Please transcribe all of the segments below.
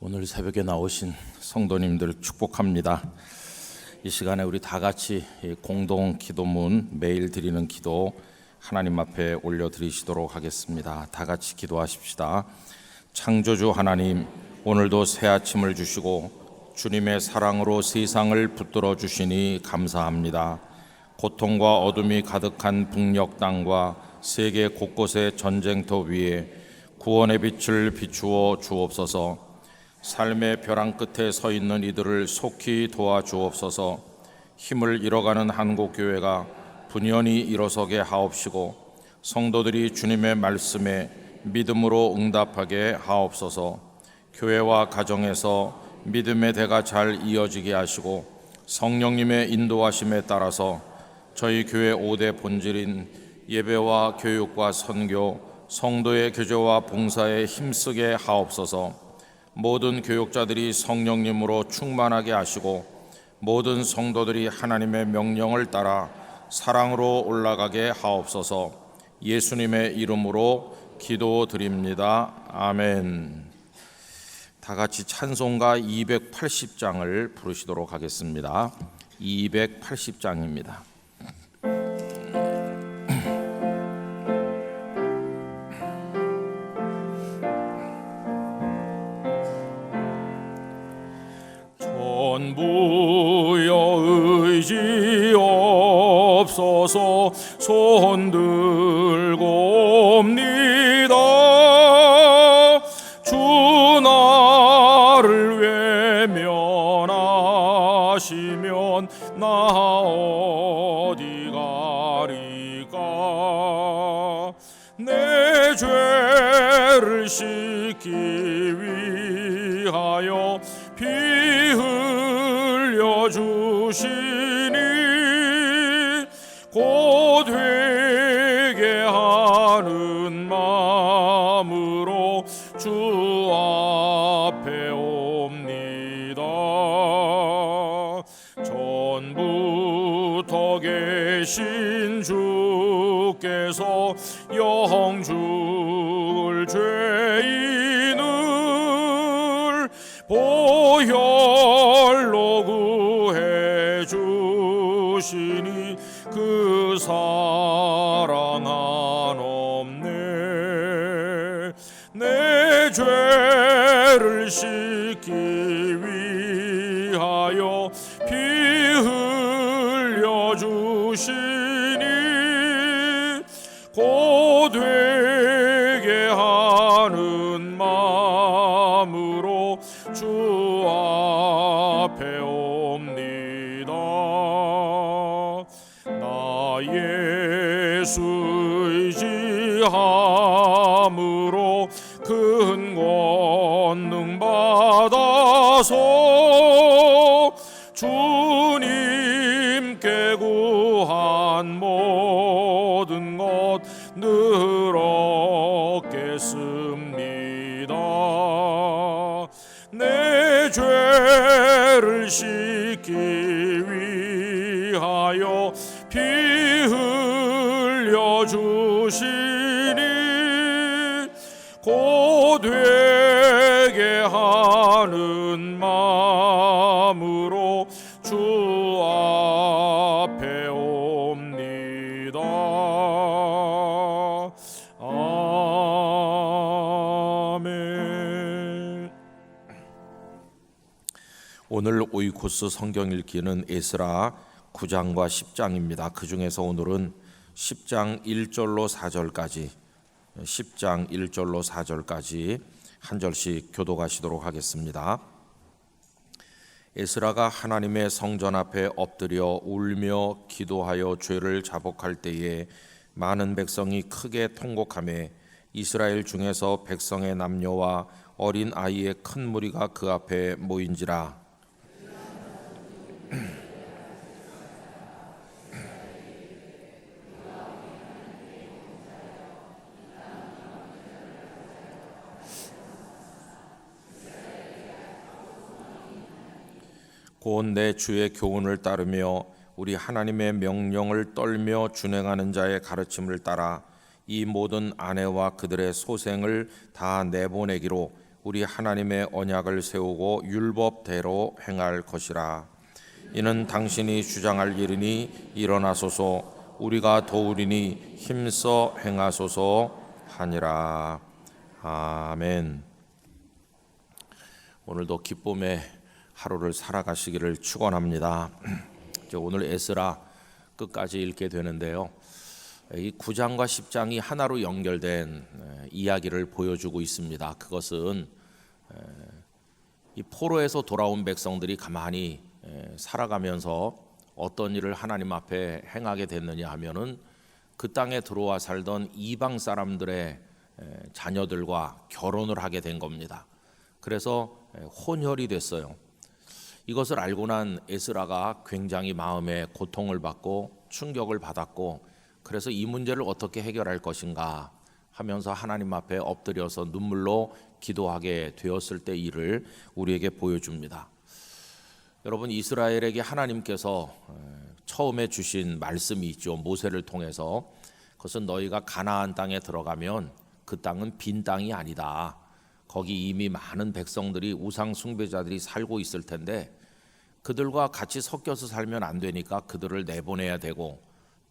오늘 새벽에 나오신 성도님들 축복합니다. 이 시간에 우리 다 같이 공동 기도문 매일 드리는 기도 하나님 앞에 올려드리시도록 하겠습니다. 다 같이 기도하십시다. 창조주 하나님, 오늘도 새 아침을 주시고 주님의 사랑으로 세상을 붙들어 주시니 감사합니다. 고통과 어둠이 가득한 북녘 땅과 세계 곳곳의 전쟁터 위에 구원의 빛을 비추어 주옵소서. 삶의 벼랑 끝에 서 있는 이들을 속히 도와주옵소서. 힘을 잃어가는 한국교회가 분연히 일어서게 하옵시고 성도들이 주님의 말씀에 믿음으로 응답하게 하옵소서. 교회와 가정에서 믿음의 대가 잘 이어지게 하시고 성령님의 인도하심에 따라서 저희 교회 5대 본질인 예배와 교육과 선교, 성도의 교제와 봉사에 힘쓰게 하옵소서. 모든 교육자들이 성령님으로 충만하게 하시고 모든 성도들이 하나님의 명령을 따라 사랑으로 올라가게 하옵소서. 예수님의 이름으로 기도드립니다. 아멘. 다 같이 찬송가 280장을 부르시도록 하겠습니다. 280장입니다. 전부여 의지 없어서 손 들고 옵니다. 주 나를 외면하시면 나 어디 가리까. 내 죄를 씻기 위하여 피 흘려주시니 곧 회개 하는 마음으로 주 앞에 옵니다. 전부터 계신 주께서 영죽을 죄인을 보혈로 구해 주시니 그 사랑 한없네. 내 죄를 씻기 위하여 피 흘려 주시니 곧 회개 하는 마음으로 주 앞에 옵니다. 나 예수 의지함으로 큰 권능 받아서 주님께 구한 모든 것 늘 얻겠습니다. 내 죄를 씻기 위하여 피 흘려 주시니 곧 회개 하는 마음으로 주 앞에 옵니다. 아멘. 오늘 오이코스 성경 읽기는 에스라 9장과 10장입니다. 그 중에서 오늘은 10장 1절로 4절까지 한 절씩 교독하시도록 하겠습니다. 에스라가 하나님의 성전 앞에 엎드려 울며 기도하여 죄를 자복할 때에 많은 백성이 크게 통곡하며 이스라엘 중에서 백성의 남녀와 어린 아이의 큰 무리가 그 앞에 모인지라. 곧 내 주의 교훈을 따르며 우리 하나님의 명령을 떨며 준행하는 자의 가르침을 따라 이 모든 아내와 그들의 소생을 다 내보내기로 우리 하나님의 언약을 세우고 율법대로 행할 것이라. 이는 당신이 주장할 일이니 일어나소서. 우리가 도우리니 힘써 행하소서 하니라. 아멘. 오늘도 기쁨의 하루를 살아가시기를 축원합니다. 오늘 에스라 끝까지 읽게 되는데요. 이 9장과 10장이 하나로 연결된 이야기를 보여주고 있습니다. 그것은 이 포로에서 돌아온 백성들이 가만히 살아가면서 어떤 일을 하나님 앞에 행하게 됐느냐 하면은 그 땅에 들어와 살던 이방 사람들의 자녀들과 결혼을 하게 된 겁니다. 그래서 혼혈이 됐어요. 이것을 알고 난 에스라가 굉장히 마음에 고통을 받고 충격을 받았고, 그래서 이 문제를 어떻게 해결할 것인가 하면서 하나님 앞에 엎드려서 눈물로 기도하게 되었을 때 일을 우리에게 보여줍니다. 여러분, 이스라엘에게 하나님께서 처음에 주신 말씀이 있죠. 모세를 통해서. 그것은 너희가 가나안 땅에 들어가면 그 땅은 빈 땅이 아니다. 거기 이미 많은 백성들이 우상 숭배자들이 살고 있을 텐데 그들과 같이 섞여서 살면 안 되니까 그들을 내보내야 되고,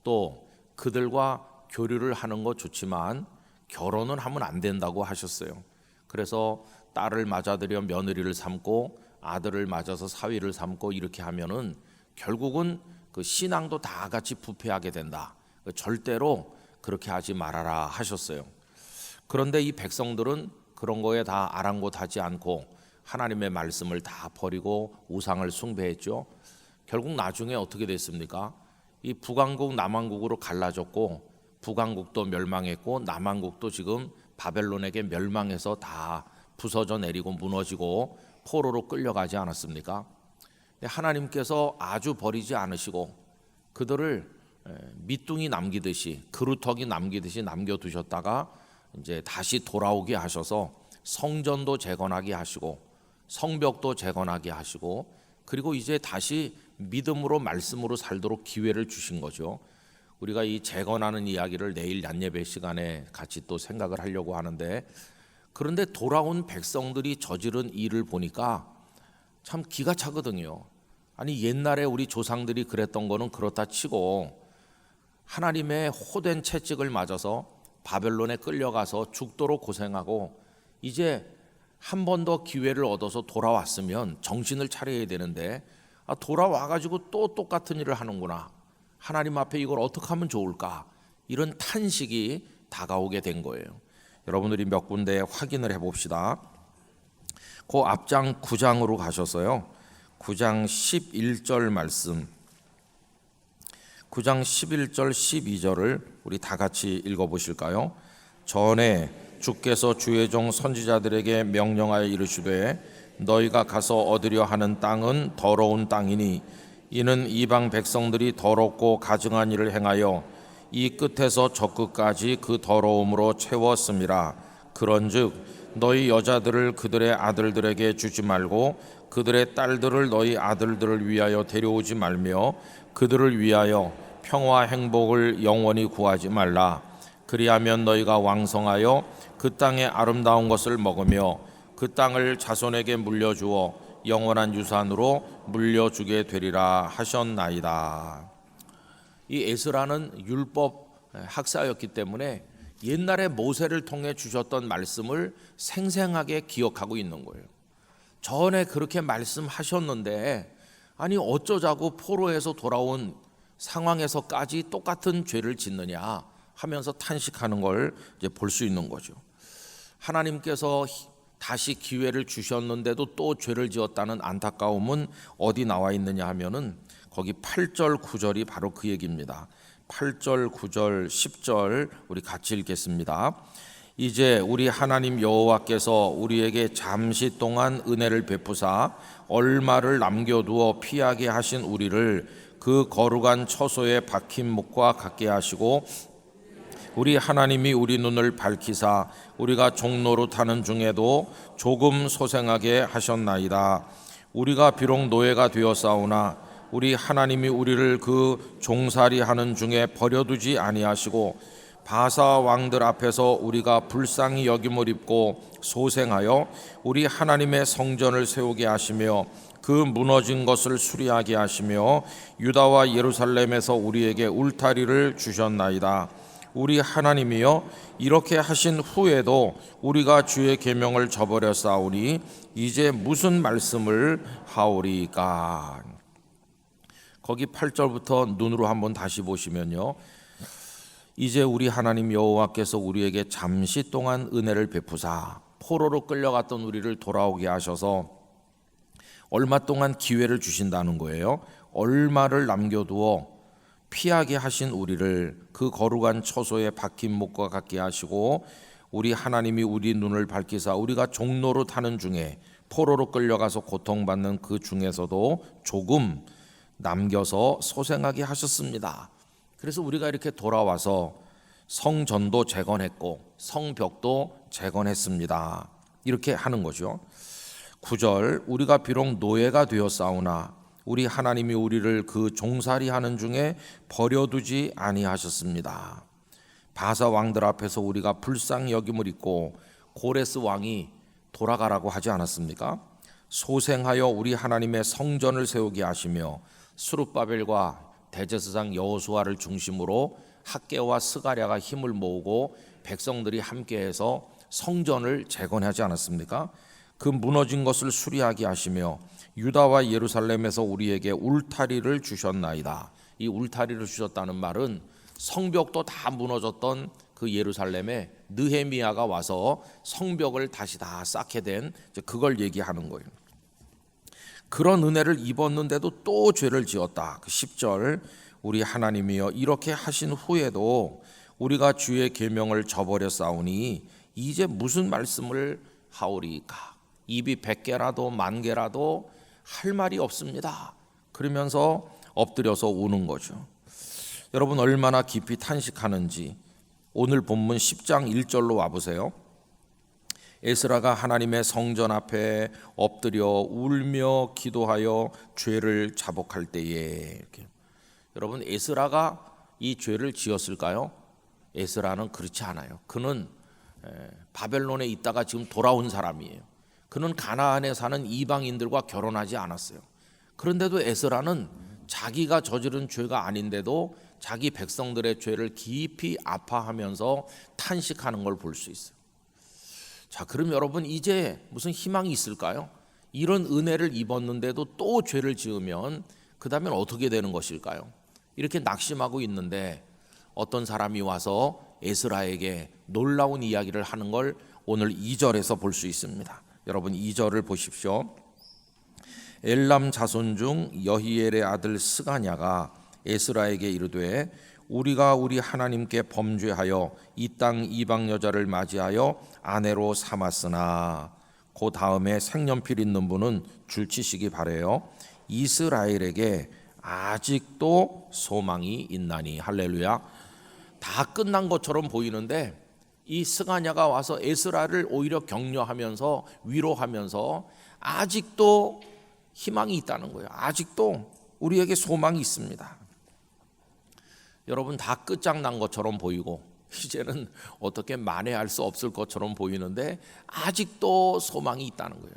또 그들과 교류를 하는 거 좋지만 결혼은 하면 안 된다고 하셨어요. 그래서 딸을 맞아들여 며느리를 삼고 아들을 맞아서 사위를 삼고 이렇게 하면은 결국은 그 신앙도 다 같이 부패하게 된다. 절대로 그렇게 하지 말아라 하셨어요. 그런데 이 백성들은 그런 거에 다 아랑곳하지 않고 하나님의 말씀을 다 버리고 우상을 숭배했죠. 결국 나중에 어떻게 됐습니까? 이 북왕국 남왕국으로 갈라졌고, 북왕국도 멸망했고 남왕국도 지금 바벨론에게 멸망해서 다 부서져 내리고 무너지고 포로로 끌려가지 않았습니까? 하나님께서 아주 버리지 않으시고 그들을 밑둥이 남기듯이, 그루터기 남기듯이 남겨두셨다가 이제 다시 돌아오게 하셔서 성전도 재건하게 하시고 성벽도 재건하게 하시고, 그리고 이제 다시 믿음으로 말씀으로 살도록 기회를 주신 거죠. 우리가 이 재건하는 이야기를 내일 얀예배 시간에 같이 또 생각을 하려고 하는데, 그런데 돌아온 백성들이 저지른 일을 보니까 참 기가 차거든요. 아니, 옛날에 우리 조상들이 그랬던 거는 그렇다 치고 하나님의 호된 채찍을 맞아서 바벨론에 끌려가서 죽도록 고생하고 이제 한 번 더 기회를 얻어서 돌아왔으면 정신을 차려야 되는데 돌아와가지고 또 똑같은 일을 하는구나. 하나님 앞에 이걸 어떻게 하면 좋을까? 이런 탄식이 다가오게 된 거예요. 여러분들이 몇 군데 확인을 해봅시다. 그 앞장 9장으로 가셔서요. 9장 11절 말씀, 9장 11절 12절을 우리 다 같이 읽어보실까요? 전에 주께서 주의 종 선지자들에게 명령하여 이르시되 너희가 가서 얻으려 하는 땅은 더러운 땅이니 이는 이방 백성들이 더럽고 가증한 일을 행하여 이 끝에서 저 끝까지 그 더러움으로 채웠음이라. 그런즉 너희 여자들을 그들의 아들들에게 주지 말고 그들의 딸들을 너희 아들들을 위하여 데려오지 말며 그들을 위하여 평화 행복을 영원히 구하지 말라. 그리하면 너희가 왕성하여 그 땅의 아름다운 것을 먹으며 그 땅을 자손에게 물려주어 영원한 유산으로 물려주게 되리라 하셨나이다. 이 에스라는 율법 학사였기 때문에 옛날에 모세를 통해 주셨던 말씀을 생생하게 기억하고 있는 거예요. 전에 그렇게 말씀하셨는데 아니 어쩌자고 포로에서 돌아온 상황에서까지 똑같은 죄를 짓느냐 하면서 탄식하는 걸 이제 볼 수 있는 거죠. 하나님께서 다시 기회를 주셨는데도 또 죄를 지었다는 안타까움은 어디 나와 있느냐 하면은 거기 8절 9절이 바로 그 얘기입니다. 8절 9절 10절 우리 같이 읽겠습니다. 이제 우리 하나님 여호와께서 우리에게 잠시 동안 은혜를 베푸사 얼마를 남겨두어 피하게 하신 우리를 그 거룩한 처소에 박힌 묵과 같게 하시고 우리 하나님이 우리 눈을 밝히사 우리가 종로로 타는 중에도 조금 소생하게 하셨나이다. 우리가 비록 노예가 되었사오나 우리 하나님이 우리를 그 종살이 하는 중에 버려두지 아니하시고 바사 왕들 앞에서 우리가 불쌍히 여김을 입고 소생하여 우리 하나님의 성전을 세우게 하시며 그 무너진 것을 수리하게 하시며 유다와 예루살렘에서 우리에게 울타리를 주셨나이다. 우리 하나님이여, 이렇게 하신 후에도 우리가 주의 계명을 저버려 싸우니 이제 무슨 말씀을 하오리까. 거기 8절부터 눈으로 한번 다시 보시면요, 이제 우리 하나님 여호와께서 우리에게 잠시 동안 은혜를 베푸사 포로로 끌려갔던 우리를 돌아오게 하셔서 얼마 동안 기회를 주신다는 거예요. 얼마를 남겨두어 피하게 하신 우리를 그 거룩한 처소에 박힌 목과 같게 하시고 우리 하나님이 우리 눈을 밝히사 우리가 종로로 타는 중에 포로로 끌려가서 고통받는 그 중에서도 조금 남겨서 소생하게 하셨습니다. 그래서 우리가 이렇게 돌아와서 성전도 재건했고 성벽도 재건했습니다. 이렇게 하는 거죠. 9절, 우리가 비록 노예가 되었사오나 우리 하나님이 우리를 그 종살이 하는 중에 버려두지 아니하셨습니다. 바사 왕들 앞에서 우리가 불쌍히 여김을 입고 고레스 왕이 돌아가라고 하지 않았습니까? 소생하여 우리 하나님의 성전을 세우게 하시며 스룹바벨과 대제사장 여호수아를 중심으로 학개와 스가랴가 힘을 모으고 백성들이 함께해서 성전을 재건하지 않았습니까? 그 무너진 것을 수리하게 하시며 유다와 예루살렘에서 우리에게 울타리를 주셨나이다. 이 울타리를 주셨다는 말은 성벽도 다 무너졌던 그 예루살렘에 느헤미야가 와서 성벽을 다시 다 쌓게 된 그걸 얘기하는 거예요. 그런 은혜를 입었는데도 또 죄를 지었다. 10절, 우리 하나님이여, 이렇게 하신 후에도 우리가 주의 계명을 저버려 싸우니 이제 무슨 말씀을 하오리까. 입이 100개라도 10,000개라도 할 말이 없습니다. 그러면서 엎드려서 우는 거죠. 여러분, 얼마나 깊이 탄식하는지 오늘 본문 10장 1절로 와보세요. 에스라가 하나님의 성전 앞에 엎드려 울며 기도하여 죄를 자복할 때에, 이렇게. 여러분, 에스라가 이 죄를 지었을까요? 에스라는 그렇지 않아요. 그는 바벨론에 있다가 지금 돌아온 사람이에요. 그는 가나안에 사는 이방인들과 결혼하지 않았어요. 그런데도 에스라는 자기가 저지른 죄가 아닌데도 자기 백성들의 죄를 깊이 아파하면서 탄식하는 걸 볼 수 있어요. 자, 그럼 여러분, 이제 무슨 희망이 있을까요? 이런 은혜를 입었는데도 또 죄를 지으면 그 다음엔 어떻게 되는 것일까요? 이렇게 낙심하고 있는데 어떤 사람이 와서 에스라에게 놀라운 이야기를 하는 걸 오늘 2절에서 볼 수 있습니다. 여러분, 2절을 보십시오. 엘람 자손 중 여히엘의 아들 스가냐가 에스라에게 이르되 우리가 우리 하나님께 범죄하여 이 땅 이방 여자를 맞이하여 아내로 삼았으나, 그 다음에 색연필 있는 분은 줄치시기 바래요. 이스라엘에게 아직도 소망이 있나니. 할렐루야. 다 끝난 것처럼 보이는데 이 스가냐가 와서 에스라를 오히려 격려하면서 위로하면서 아직도 희망이 있다는 거예요. 아직도 우리에게 소망이 있습니다. 여러분, 다 끝장난 것처럼 보이고 이제는 어떻게 만회할 수 없을 것처럼 보이는데 아직도 소망이 있다는 거예요.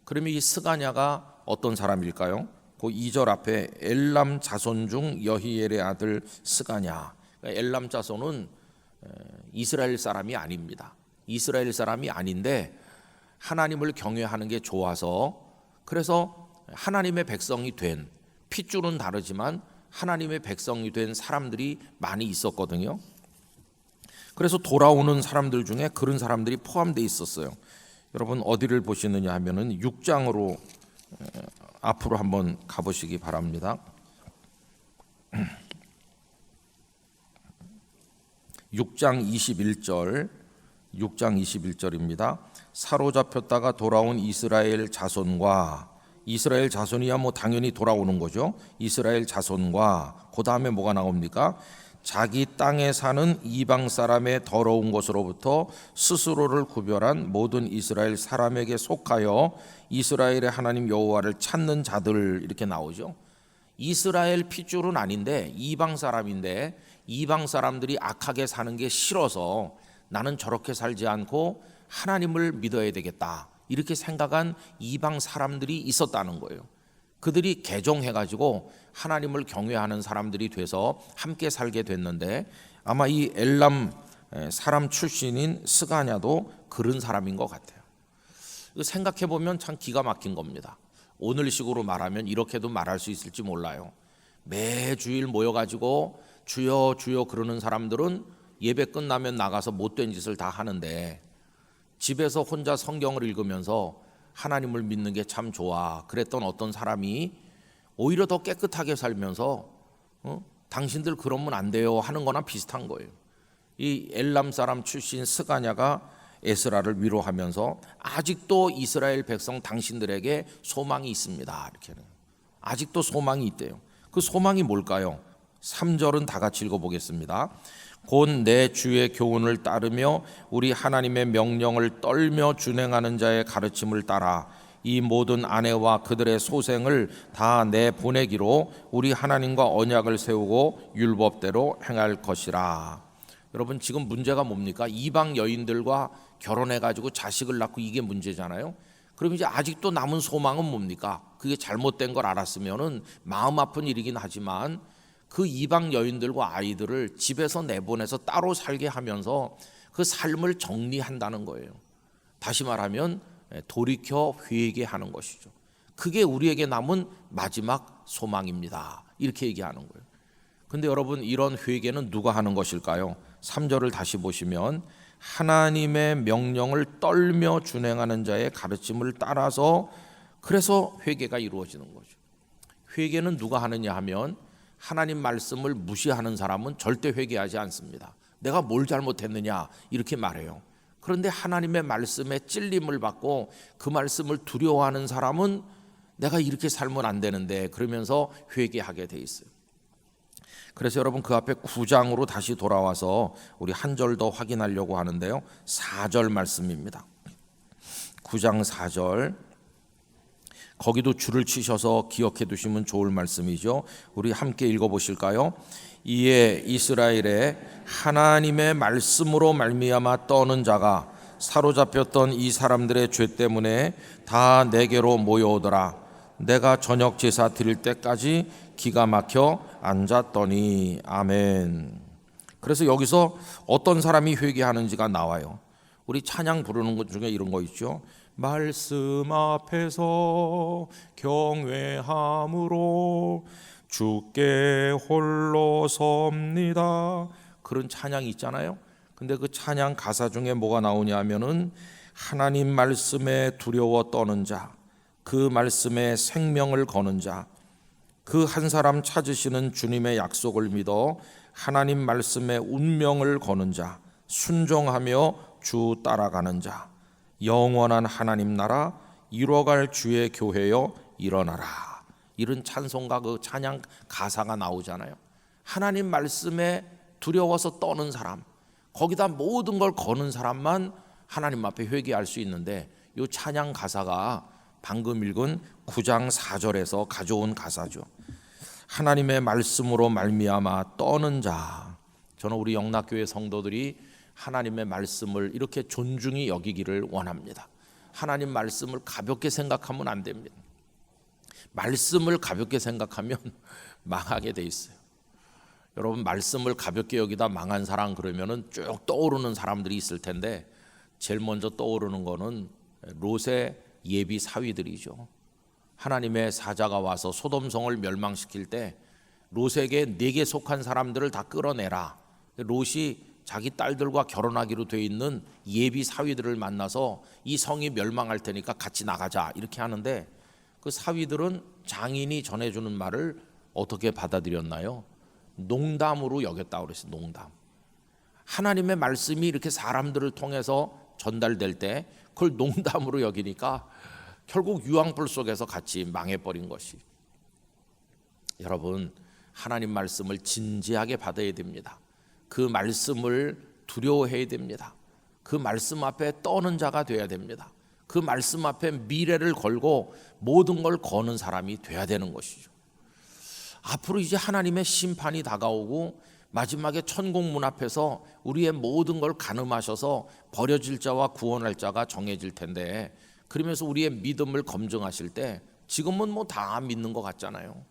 그러면 이 스가냐가 어떤 사람일까요? 그 2절 앞에 엘람 자손 중 여히엘의 아들 스가냐. 엘람 자손은 이스라엘 사람이 아닙니다. 이스라엘 사람이 아닌데 하나님을 경외하는 게 좋아서, 그래서 하나님의 백성이 된, 핏줄은 다르지만 하나님의 백성이 된 사람들이 많이 있었거든요. 그래서 돌아오는 사람들 중에 그런 사람들이 포함되어 있었어요. 여러분, 어디를 보시느냐 하면은 6장으로 앞으로 한번 가보시기 바랍니다. 6장 21절입니다. 사로잡혔다가 돌아온 이스라엘 자손과, 이스라엘 자손이야 뭐 당연히 돌아오는 거죠. 이스라엘 자손과 그 다음에 뭐가 나옵니까? 자기 땅에 사는 이방 사람의 더러운 것으로부터 스스로를 구별한 모든 이스라엘 사람에게 속하여 이스라엘의 하나님 여호와를 찾는 자들, 이렇게 나오죠. 이스라엘 핏줄은 아닌데 이방 사람인데 이방 사람들이 악하게 사는 게 싫어서 나는 저렇게 살지 않고 하나님을 믿어야 되겠다 이렇게 생각한 이방 사람들이 있었다는 거예요. 그들이 개종해가지고 하나님을 경외하는 사람들이 돼서 함께 살게 됐는데 아마 이 엘람 사람 출신인 스가냐도 그런 사람인 것 같아요. 생각해보면 참 기가 막힌 겁니다. 오늘식으로 말하면 이렇게도 말할 수 있을지 몰라요. 매주일 모여가지고 주여 주여 그러는 사람들은 예배 끝나면 나가서 못된 짓을 다 하는데 집에서 혼자 성경을 읽으면서 하나님을 믿는 게 참 좋아 그랬던 어떤 사람이 오히려 더 깨끗하게 살면서 당신들 그러면 안 돼요 하는 거나 비슷한 거예요. 이 엘람 사람 출신 스가냐가 에스라를 위로하면서 아직도 이스라엘 백성 당신들에게 소망이 있습니다 이렇게는 아직도 소망이 있대요. 그 소망이 뭘까요? 3절은 다 같이 읽어보겠습니다. 곧 내 주의 교훈을 따르며 우리 하나님의 명령을 떨며 준행하는 자의 가르침을 따라 이 모든 아내와 그들의 소생을 다 내보내기로 우리 하나님과 언약을 세우고 율법대로 행할 것이라. 여러분 지금 문제가 뭡니까? 이방 여인들과 결혼해가지고 자식을 낳고 이게 문제잖아요. 그럼 이제 아직도 남은 소망은 뭡니까? 그게 잘못된 걸 알았으면은 마음 아픈 일이긴 하지만 그 이방 여인들과 아이들을 집에서 내보내서 따로 살게 하면서 그 삶을 정리한다는 거예요. 다시 말하면 돌이켜 회개하는 것이죠. 그게 우리에게 남은 마지막 소망입니다. 이렇게 얘기하는 거예요. 근데 여러분 이런 회개는 누가 하는 것일까요? 3절을 다시 보시면 하나님의 명령을 떨며 준행하는 자의 가르침을 따라서 그래서 회개가 이루어지는 거죠. 회개는 누가 하느냐 하면 하나님 말씀을 무시하는 사람은 절대 회개하지 않습니다. 내가 뭘 잘못했느냐 이렇게 말해요. 그런데 하나님의 말씀에 찔림을 받고 그 말씀을 두려워하는 사람은 내가 이렇게 살면 안 되는데 그러면서 회개하게 돼 있어요. 그래서 여러분 그 앞에 9장으로 다시 돌아와서 우리 한 절 더 확인하려고 하는데요. 4절 말씀입니다. 9장 4절 거기도 줄을 치셔서 기억해 두시면 좋을 말씀이죠. 우리 함께 읽어보실까요? 이에 이스라엘에 하나님의 말씀으로 말미암아 떠는 자가 사로잡혔던 이 사람들의 죄 때문에 다 내게로 모여오더라. 내가 저녁 제사 드릴 때까지 기가 막혀 앉았더니. 아멘. 그래서 여기서 어떤 사람이 회개하는지가 나와요. 우리 찬양 부르는 것 중에 이런 거 있죠. 말씀 앞에서 경외함으로 주께 홀로 섭니다. 그런 찬양이 있잖아요. 근데 그 찬양 가사 중에 뭐가 나오냐 하면은 하나님 말씀에 두려워 떠는 자, 그 말씀에 생명을 거는 자, 그 한 사람 찾으시는 주님의 약속을 믿어 하나님 말씀에 운명을 거는 자, 순종하며 주 따라가는 자, 영원한 하나님 나라 이뤄갈 주의 교회여 일어나라. 이런 찬송가 그 찬양 가사가 나오잖아요. 하나님 말씀에 두려워서 떠는 사람, 거기다 모든 걸 거는 사람만 하나님 앞에 회개할 수 있는데 이 찬양 가사가 방금 읽은 9장 4절에서 가져온 가사죠. 하나님의 말씀으로 말미암아 떠는 자. 저는 우리 영락교회 성도들이 하나님의 말씀을 이렇게 존중히 여기기를 원합니다. 하나님 말씀을 가볍게 생각하면 안 됩니다. 말씀을 가볍게 생각하면 망하게 돼 있어요. 여러분 말씀을 가볍게 여기다 망한 사람 그러면은 쭉 떠오르는 사람들이 있을 텐데 제일 먼저 떠오르는 거는 롯의 예비 사위들이죠. 하나님의 사자가 와서 소돔성을 멸망시킬 때 롯에게 내게 속한 사람들을 다 끌어내라. 롯이 자기 딸들과 결혼하기로 돼 있는 예비 사위들을 만나서 이 성이 멸망할 테니까 같이 나가자 이렇게 하는데 그 사위들은 장인이 전해주는 말을 어떻게 받아들였나요? 농담으로 여겼다고 그랬어요. 농담. 하나님의 말씀이 이렇게 사람들을 통해서 전달될 때 그걸 농담으로 여기니까 결국 유황불 속에서 같이 망해버린 것이. 여러분 하나님 말씀을 진지하게 받아야 됩니다. 그 말씀을 두려워해야 됩니다. 그 말씀 앞에 떠는 자가 돼야 됩니다. 그 말씀 앞에 미래를 걸고 모든 걸 거는 사람이 돼야 되는 것이죠. 앞으로 이제 하나님의 심판이 다가오고 마지막에 천국 문 앞에서 우리의 모든 걸 가늠하셔서 버려질 자와 구원할 자가 정해질 텐데, 그러면서 우리의 믿음을 검증하실 때 지금은 뭐 다 믿는 것 같잖아요.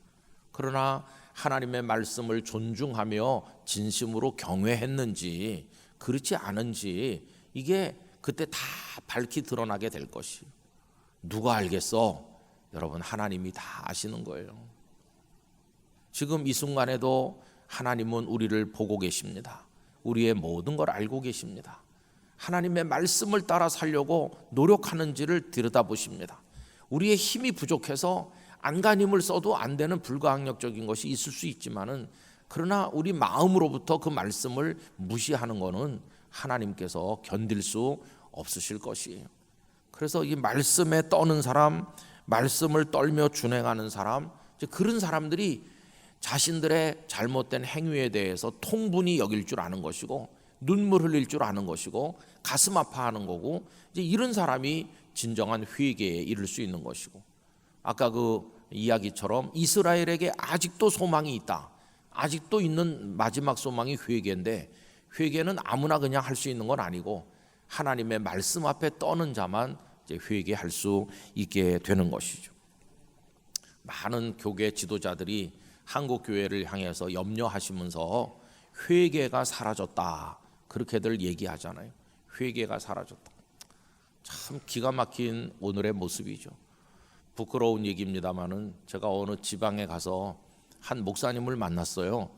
그러나 하나님의 말씀을 존중하며 진심으로 경외했는지 그렇지 않은지 이게 그때 다 밝히 드러나게 될 것이. 누가 알겠어? 여러분, 하나님이 다 아시는 거예요. 지금 이 순간에도 하나님은 우리를 보고 계십니다. 우리의 모든 걸 알고 계십니다. 하나님의 말씀을 따라 살려고 노력하는지를 들여다보십니다. 우리의 힘이 부족해서 안간힘을 써도 안 되는 불가항력적인 것이 있을 수 있지만은, 그러나 우리 마음으로부터 그 말씀을 무시하는 것은 하나님께서 견딜 수 없으실 것이에요. 그래서 이 말씀에 떠는 사람, 말씀을 떨며 준행하는 사람, 그런 사람들이 자신들의 잘못된 행위에 대해서 통분히 여길 줄 아는 것이고, 눈물 흘릴 줄 아는 것이고, 가슴 아파하는 거고, 이제 이런 사람이 진정한 회개에 이를 수 있는 것이고, 아까 그 이야기처럼 이스라엘에게 아직도 소망이 있다. 아직도 있는 마지막 소망이 회개인데, 회개는 아무나 그냥 할 수 있는 건 아니고 하나님의 말씀 앞에 떠는 자만 이제 회개할 수 있게 되는 것이죠. 많은 교계 지도자들이 한국 교회를 향해서 염려하시면서 회개가 사라졌다, 그렇게들 얘기하잖아요. 회개가 사라졌다. 참 기가 막힌 오늘의 모습이죠. 부끄러운 얘기입니다만은 제가 어느 지방에 가서 한 목사님을 만났어요.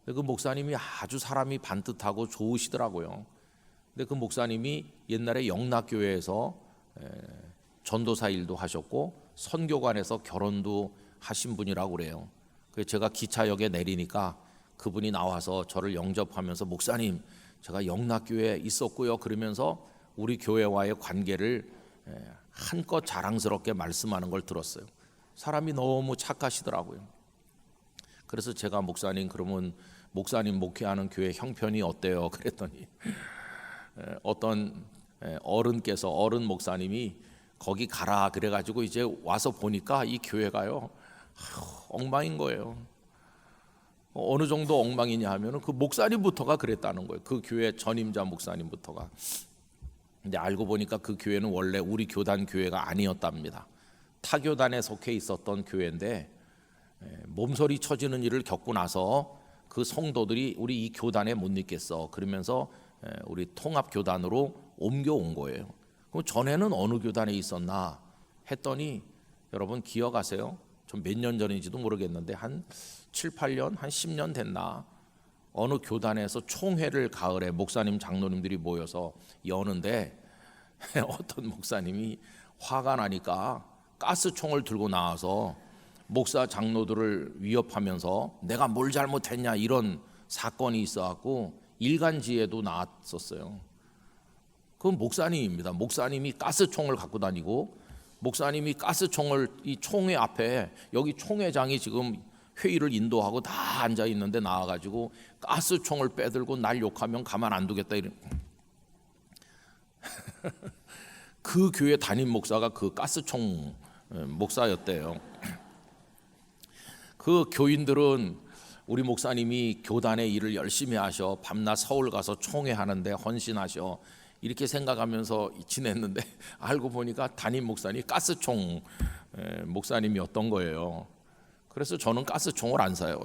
그 목사님이 아주 사람이 반듯하고 좋으시더라고요. 근데 그 목사님이 옛날에 영락교회에서 전도사 일도 하셨고 선교관에서 결혼도 하신 분이라고 그래요. 그래서 제가 기차역에 내리니까 그분이 나와서 저를 영접하면서, 목사님, 제가 영락교회에 있었고요, 그러면서 우리 교회와의 관계를 한껏 자랑스럽게 말씀하는 걸 들었어요. 사람이 너무 착하시더라고요. 그래서 제가, 목사님, 그러면 목사님 목회하는 교회 형편이 어때요? 그랬더니 어떤 어른께서, 어른 목사님이 거기 가라 그래가지고 이제 와서 보니까 이 교회가요, 엉망인 거예요. 어느 정도 엉망이냐 하면은 그 목사님부터가 그랬다는 거예요. 그 교회 전임자 목사님부터가. 근데 알고 보니까 그 교회는 원래 우리 교단 교회가 아니었답니다. 타 교단에 속해 있었던 교회인데 몸서리 쳐지는 일을 겪고 나서 그 성도들이 우리 이 교단에 못 있겠어, 그러면서 우리 통합교단으로 옮겨온 거예요. 그럼 전에는 어느 교단에 있었나 했더니, 여러분 기억하세요? 좀 몇 년 전인지도 모르겠는데 한 7, 8년, 한 10년 됐나, 어느 교단에서 총회를 가을에 목사님 장로님들이 모여서 여는데 어떤 목사님이 화가 나니까 가스총을 들고 나와서 목사 장로들을 위협하면서 내가 뭘 잘못했냐, 이런 사건이 있어갖고 일간지에도 나왔었어요. 그건 목사님입니다. 목사님이 가스총을 갖고 다니고, 목사님이 가스총을 이 총회 앞에, 여기 총회장이 지금 회의를 인도하고 다 앉아 있는데 나와가지고 가스총을 빼들고 날 욕하면 가만 안 두겠다, 이런. 그 교회 담임 목사가 그 가스총 목사였대요. 그 교인들은 우리 목사님이 교단의 일을 열심히 하셔, 밤낮 서울 가서 총회하는데 헌신하셔, 이렇게 생각하면서 지냈는데 알고 보니까 담임 목사님이 가스총 목사님이었던 거예요. 그래서 저는 가스총을 안 사요.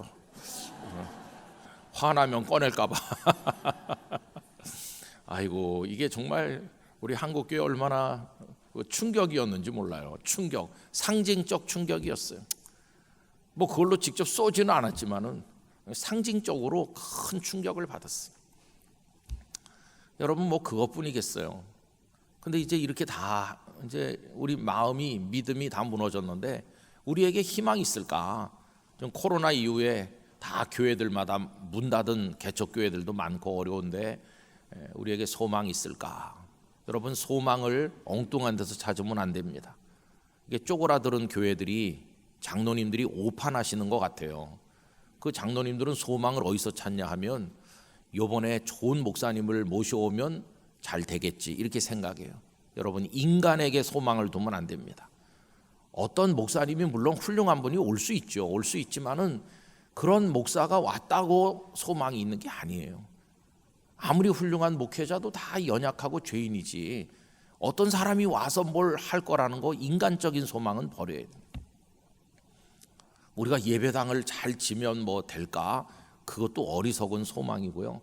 화나면 꺼낼까 봐. 아이고, 이게 정말 우리 한국교회 얼마나 충격이었는지 몰라요. 충격, 상징적 충격이었어요. 뭐 그걸로 직접 쏘지는 않았지만은 상징적으로 큰 충격을 받았어요. 여러분, 뭐 그것뿐이겠어요. 근데 이제 이렇게 다 이제 우리 마음이, 믿음이 다 무너졌는데 우리에게 희망이 있을까? 좀 코로나 이후에 다 교회들마다 문 닫은 개척 교회들도 많고 어려운데 우리에게 소망이 있을까? 여러분, 소망을 엉뚱한 데서 찾으면 안 됩니다. 이게 쪼그라드는 교회들이, 장로님들이 오판하시는 것 같아요. 그 장로님들은 소망을 어디서 찾냐 하면, 요번에 좋은 목사님을 모셔오면 잘 되겠지, 이렇게 생각해요. 여러분, 인간에게 소망을 두면 안 됩니다. 어떤 목사님이 물론 훌륭한 분이 올 수 있죠. 올 수 있지만은 그런 목사가 왔다고 소망이 있는 게 아니에요. 아무리 훌륭한 목회자도 다 연약하고 죄인이지 어떤 사람이 와서 뭘 할 거라는 거 인간적인 소망은 버려야 돼요. 우리가 예배당을 잘 지면 뭐 될까? 그것도 어리석은 소망이고요.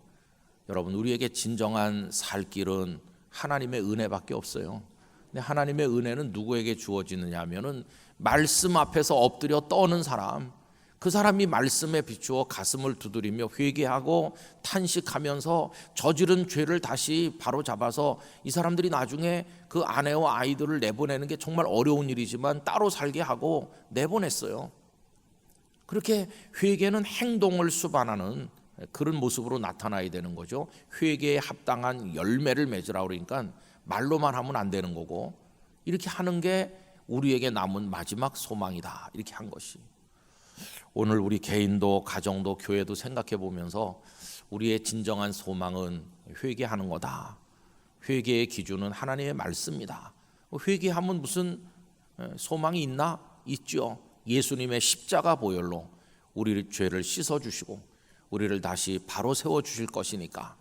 여러분, 우리에게 진정한 살 길은 하나님의 은혜밖에 없어요. 근데 하나님의 은혜는 누구에게 주어지느냐 하면은 말씀 앞에서 엎드려 떠는 사람, 그 사람이 말씀에 비추어 가슴을 두드리며 회개하고 탄식하면서 저지른 죄를 다시 바로잡아서 이 사람들이 나중에 그 아내와 아이들을 내보내는 게 정말 어려운 일이지만 따로 살게 하고 내보냈어요. 그렇게 회개는 행동을 수반하는 그런 모습으로 나타나야 되는 거죠. 회개에 합당한 열매를 맺으라 그러니까 말로만 하면 안 되는 거고, 이렇게 하는 게 우리에게 남은 마지막 소망이다, 이렇게 한 것이. 오늘 우리 개인도 가정도 교회도 생각해 보면서 우리의 진정한 소망은 회개하는 거다. 회개의 기준은 하나님의 말씀이다. 회개하면 무슨 소망이 있나? 있죠. 예수님의 십자가 보혈로 우리 죄를 씻어주시고 우리를 다시 바로 세워주실 것이니까.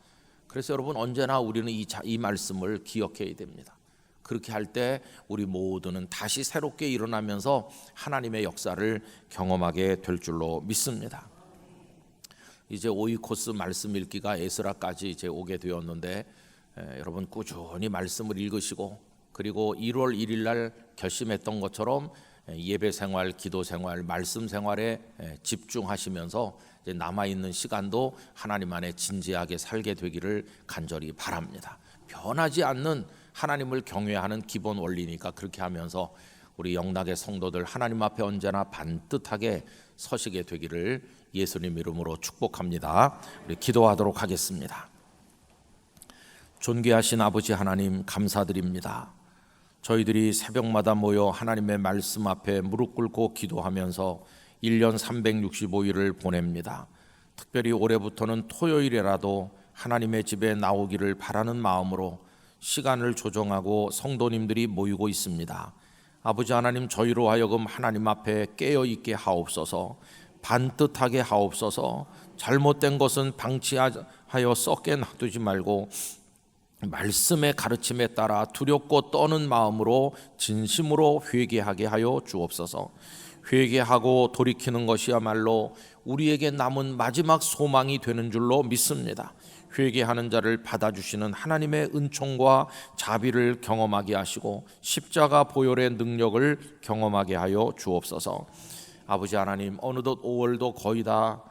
그래서 여러분, 언제나 우리는 이 말씀을 기억해야 됩니다. 그렇게 할 때 우리 모두는 다시 새롭게 일어나면서 하나님의 역사를 경험하게 될 줄로 믿습니다. 이제 오이코스 말씀 읽기가 에스라까지 이제 오게 되었는데, 여러분 꾸준히 말씀을 읽으시고, 그리고 1월 1일 날 결심했던 것처럼 예배 생활, 기도 생활, 말씀 생활에 집중하시면서 이제 남아 있는 시간도 하나님 안에 진지하게 살게 되기를 간절히 바랍니다. 변하지 않는 하나님을 경외하는 기본 원리니까 그렇게 하면서 우리 영락의 성도들 하나님 앞에 언제나 반듯하게 서시게 되기를 예수님 이름으로 축복합니다. 우리 기도하도록 하겠습니다. 존귀하신 아버지 하나님, 감사드립니다. 저희들이 새벽마다 모여 하나님의 말씀 앞에 무릎 꿇고 기도하면서 1년 365일을 보냅니다. 특별히 올해부터는 토요일이라도 하나님의 집에 나오기를 바라는 마음으로 시간을 조정하고 성도님들이 모이고 있습니다. 아버지 하나님, 저희로 하여금 하나님 앞에 깨어있게 하옵소서. 반듯하게 하옵소서. 잘못된 것은 방치하여 썩게 놔두지 말고 말씀의 가르침에 따라 두렵고 떠는 마음으로 진심으로 회개하게 하여 주옵소서. 회개하고 돌이키는 것이야말로 우리에게 남은 마지막 소망이 되는 줄로 믿습니다. 회개하는 자를 받아주시는 하나님의 은총과 자비를 경험하게 하시고 십자가 보혈의 능력을 경험하게 하여 주옵소서. 아버지 하나님, 어느덧 5월도 거의 다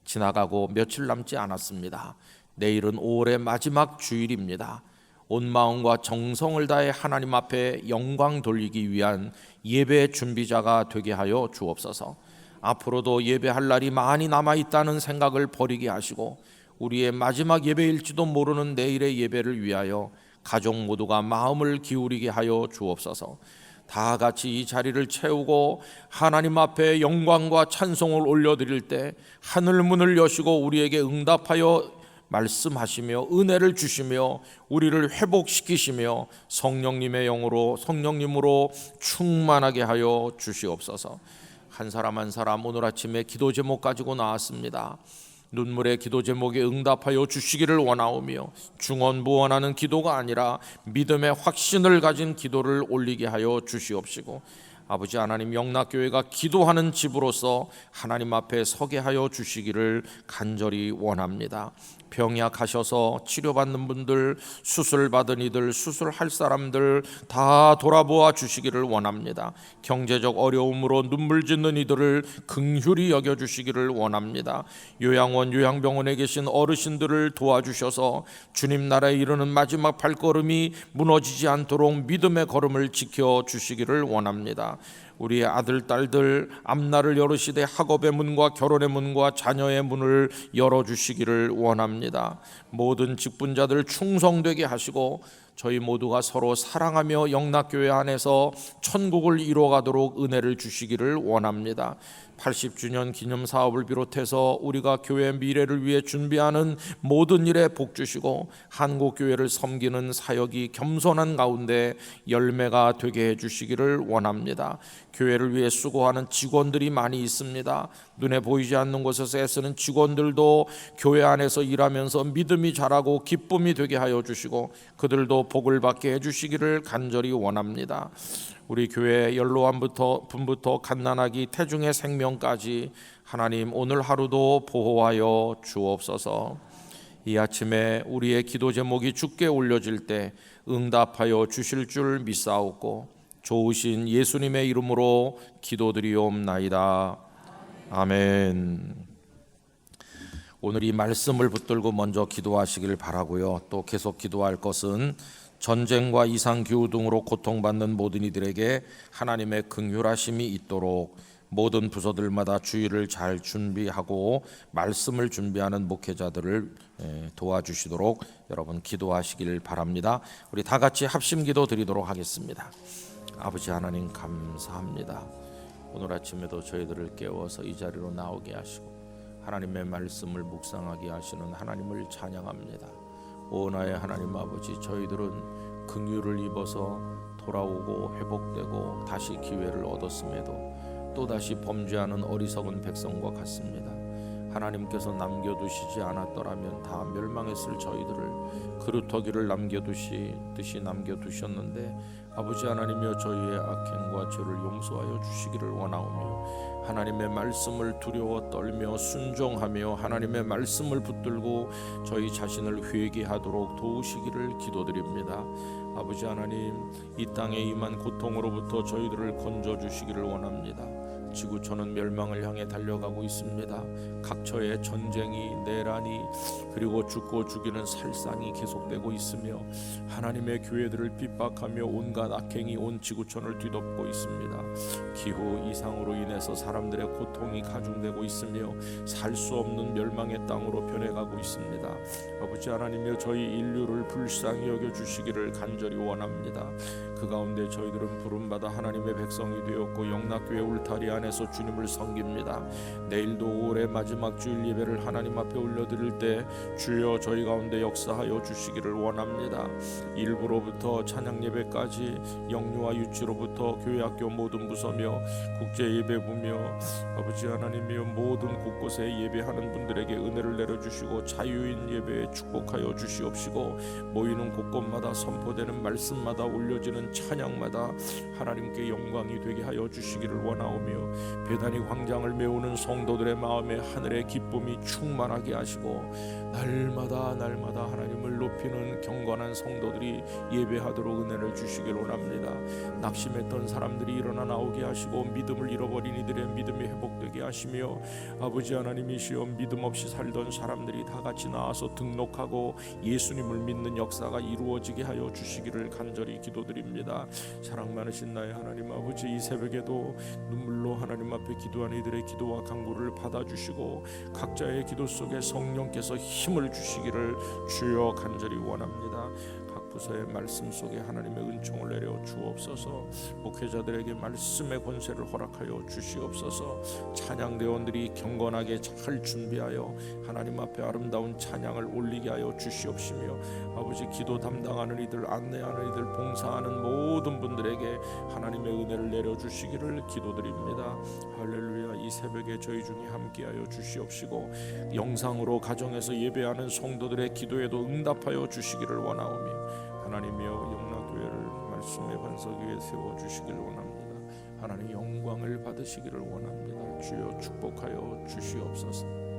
지나가고 며칠 남지 않았습니다. 내일은 5월의 마지막 주일입니다. 온 마음과 정성을 다해 하나님 앞에 영광 돌리기 위한 예배 준비자가 되게 하여 주옵소서. 앞으로도 예배할 날이 많이 남아있다는 생각을 버리게 하시고 우리의 마지막 예배일지도 모르는 내일의 예배를 위하여 가족 모두가 마음을 기울이게 하여 주옵소서. 다 같이 이 자리를 채우고 하나님 앞에 영광과 찬송을 올려드릴 때 하늘 문을 여시고 우리에게 응답하여 말씀하시며 은혜를 주시며 우리를 회복시키시며 성령님의 영으로 성령님으로 충만하게 하여 주시옵소서. 한 사람 한 사람 오늘 아침에 기도 제목 가지고 나왔습니다. 눈물의 기도 제목에 응답하여 주시기를 원하오며 중언부언하는 기도가 아니라 믿음의 확신을 가진 기도를 올리게 하여 주시옵시고, 아버지 하나님, 영락교회가 기도하는 집으로서 하나님 앞에 서게 하여 주시기를 간절히 원합니다. 병약하셔서 치료받는 분들, 수술받은 이들, 수술할 사람들 다 돌아보아 주시기를 원합니다. 경제적 어려움으로 눈물 짓는 이들을 긍휼히 여겨주시기를 원합니다. 요양원, 요양병원에 계신 어르신들을 도와주셔서 주님 나라에 이르는 마지막 발걸음이 무너지지 않도록 믿음의 걸음을 지켜주시기를 원합니다. 우리의 아들, 딸들 앞날을 열으시되 학업의 문과 결혼의 문과 자녀의 문을 열어주시기를 원합니다. 모든 직분자들 충성되게 하시고 저희 모두가 서로 사랑하며 영락교회 안에서 천국을 이루어가도록 은혜를 주시기를 원합니다. 80주년 기념 사업을 비롯해서 우리가 교회 미래를 위해 준비하는 모든 일에 복 주시고 한국 교회를 섬기는 사역이 겸손한 가운데 열매가 되게 해 주시기를 원합니다. 교회를 위해 수고하는 직원들이 많이 있습니다. 눈에 보이지 않는 곳에서 애쓰는 직원들도 교회 안에서 일하면서 믿음이 자라고 기쁨이 되게 하여 주시고 그들도 복을 받게 해주시기를 간절히 원합니다. 우리 교회 분부터 갓난아기 태중의 생명까지 하나님 오늘 하루도 보호하여 주옵소서. 이 아침에 우리의 기도 제목이 주께 올려질 때 응답하여 주실 줄 믿사옵고 좋으신 예수님의 이름으로 기도드리옵나이다. 아멘. 오늘 이 말씀을 붙들고 먼저 기도하시길 바라고요. 또 계속 기도할 것은 전쟁과 이상기후 등으로 고통받는 모든 이들에게 하나님의 긍휼하심이 있도록 모든 부서들마다 주의를 잘 준비하고 말씀을 준비하는 목회자들을 도와주시도록 여러분 기도하시길 바랍니다. 우리 다 같이 합심기도 드리도록 하겠습니다. 아버지 하나님 감사합니다. 오늘 아침에도 저희들을 깨워서 이 자리로 나오게 하시고 하나님의 말씀을 묵상하게 하시는 하나님을 찬양합니다. 오 나의 하나님 아버지, 저희들은 긍휼을 입어서 돌아오고 회복되고 다시 기회를 얻었음에도 또다시 범죄하는 어리석은 백성과 같습니다. 하나님께서 남겨두시지 않았더라면 다 멸망했을 저희들을 그루터기를 남겨두시듯이 남겨두셨는데 아버지 하나님이여 저희의 악행과 죄를 용서하여 주시기를 원하오며 하나님의 말씀을 두려워 떨며 순종하며 하나님의 말씀을 붙들고 저희 자신을 회개하도록 도우시기를 기도드립니다. 아버지 하나님, 이 땅에 임한 고통으로부터 저희들을 건져주시기를 원합니다. 지구촌은 멸망을 향해 달려가고 있습니다. 각처에 전쟁이, 내란이, 그리고 죽고 죽이는 살상이 계속되고 있으며 하나님의 교회들을 핍박하며 온갖 악행이 온 지구촌을 뒤덮고 있습니다. 기후 이상으로 인해서 사람들의 고통이 가중되고 있으며 살 수 없는 멸망의 땅으로 변해가고 있습니다. 아버지 하나님이여 저희 인류를 불쌍히 여겨주시기를 간절히 원합니다. 그 가운데 저희들은 부름받아 하나님의 백성이 되었고 영락교회 울타리 안에서 주님을 섬깁니다. 내일도 5월의 마지막 주일 예배를 하나님 앞에 올려드릴 때 주여 저희 가운데 역사하여 주시기를 원합니다. 일부로부터 찬양 예배까지 영유아 유치로부터 교회학교 모든 부서며 국제 예배부며 아버지 하나님이여 모든 곳곳에 예배하는 분들에게 은혜를 내려주시고 자유인 예배에 축복하여 주시옵시고 모이는 곳곳마다 선포되는 말씀마다 올려지는 찬양마다 하나님께 영광이 되게 하여 주시기를 원하오며 배단위 광장을 메우는 성도들의 마음에 하늘의 기쁨이 충만하게 하시고 날마다 하나님을 높이는 경건한 성도들이 예배하도록 은혜를 주시기를 원합니다. 낙심했던 사람들이 일어나 나오게 하시고 믿음을 잃어버린 이들의 믿음이 회복되게 하시며 아버지 하나님이시여 믿음 없이 살던 사람들이 다 같이 나와서 등록하고 예수님을 믿는 역사가 이루어지게 하여 주시기를 간절히 기도드립니다. 사랑 많으신 나의 하나님 아버지, 이 새벽에도 눈물로 하나님 앞에 기도하는 이들의 기도와 간구를 받아주시고 각자의 기도 속에 성령께서 힘을 주시기를 주여 간절히 원합니다. 각 부서의 말씀 속에 하나님의 은총을 내려 주옵소서. 목회자들에게 말씀의 권세를 허락하여 주시옵소서. 찬양대원들이 경건하게 잘 준비하여 하나님 앞에 아름다운 찬양을 올리게 하여 주시옵시며 아버지 기도 담당하는 이들, 안내하는 이들, 봉사하는 모든 분들에게 하나님의 은혜를 내려주시기를 기도드립니다. 할렐루야. 이 새벽에 저희 중에 함께하여 주시옵시고 영상으로 가정에서 예배하는 성도들의 기도에도 응답하여 주시기를 원하오며 하나님이여 영락교회를 말씀의 반석 위에 세워주시기를 원합니다. 하나님 영광을 받으시기를 원합니다. 주여 축복하여 주시옵소서.